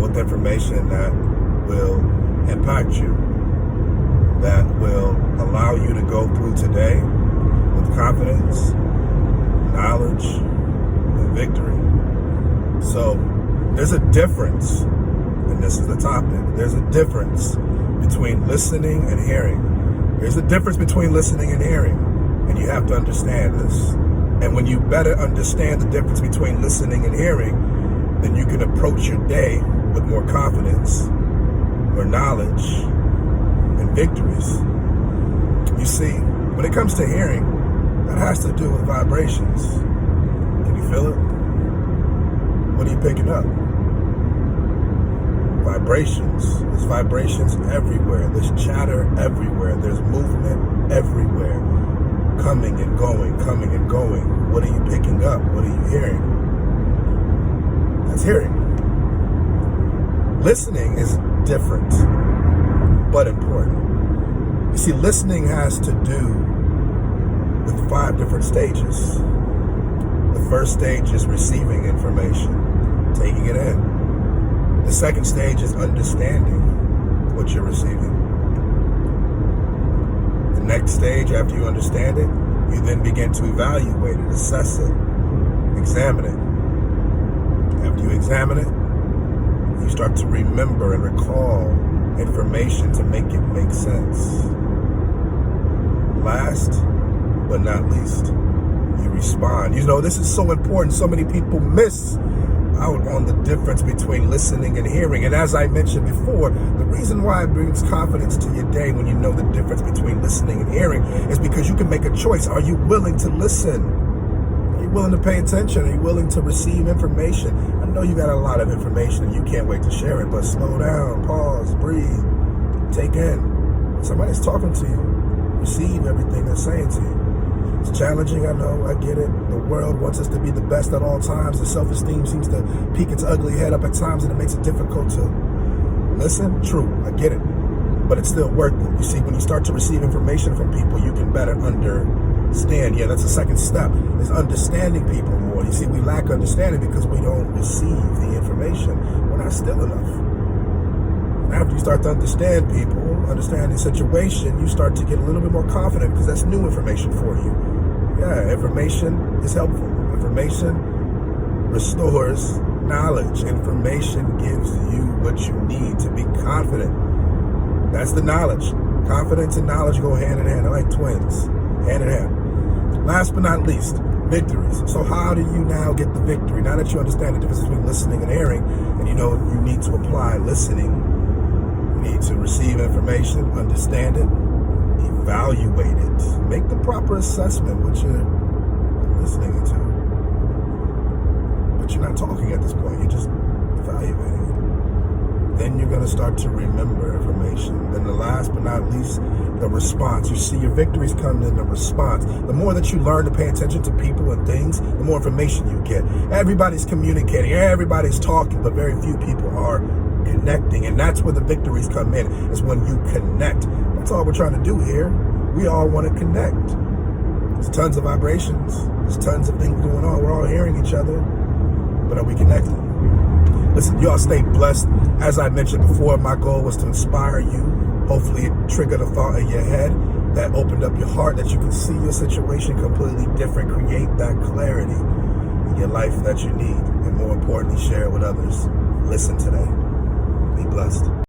with information that will impact you, that will allow you to go through today with confidence, knowledge, and victory. So there's a difference, and this is the topic. There's a difference between listening and hearing. There's a difference between listening and hearing, and you have to understand this. And when you better understand the difference between listening and hearing, then you can approach your day with more confidence, more knowledge, and victories. You see, when it comes to hearing, that has to do with vibrations. Can you feel it? What are you picking up? Vibrations. There's vibrations everywhere. There's chatter everywhere. There's movement everywhere. Coming and going, coming and going. What are you picking up? What are you hearing? That's hearing. Listening is different, but important. You see, listening has to do with 5 different stages. The first stage is receiving information, taking it in. The second stage is understanding what you're receiving. The next stage, after you understand it, you then begin to evaluate it, assess it, examine it. After you examine it, you start to remember and recall information to make it make sense. Last but not least, you respond. You know, this is so important. So many people miss out on the difference between listening and hearing. And as I mentioned before, the reason why it brings confidence to your day when you know the difference between listening and hearing is because you can make a choice. Are you willing to listen? Are you willing to pay attention? Are you willing to receive information? I know you got a lot of information and you can't wait to share it, but slow down, pause, breathe, take in. Somebody's talking to you. Receive everything they're saying to you. It's challenging, I know, I get it. The world wants us to be the best at all times. The self-esteem seems to peek its ugly head up at times, and it makes it difficult to listen. True, I get it. But it's still worth it. You see, when you start to receive information from people, you can better understand. Yeah, that's the second step, is understanding people more. You see, we lack understanding because we don't receive the information. We're not still enough. And after you start to understand people, understand the situation, you start to get a little bit more confident because that's new information for you. Yeah, information is helpful. Information restores knowledge. Information gives you what you need to be confident. That's the knowledge. Confidence and knowledge go hand in hand. They're like twins, hand in hand. Last but not least, victories. So how do you now get the victory? Now that you understand the difference between listening and hearing, and you know you need to apply listening, you need to receive information, understand it, evaluate it, make the proper assessment what you're listening to. But you're not talking at this point, you're just evaluating it. Then you're going to start to remember information. Then the last but not least, the response. You see, your victories come in the response. The more that you learn to pay attention to people and things, the more information you get. Everybody's communicating, everybody's talking, but very few people are connecting. And that's where the victories come in, is when you connect. That's all we're trying to do here. We all want to connect. There's tons of vibrations. There's tons of things going on. We're all hearing each other. But are we connected? Listen, y'all stay blessed. As I mentioned before, my goal was to inspire you. Hopefully it triggered a thought in your head that opened up your heart, that you can see your situation completely different. Create that clarity in your life that you need. And more importantly, share it with others. Listen today.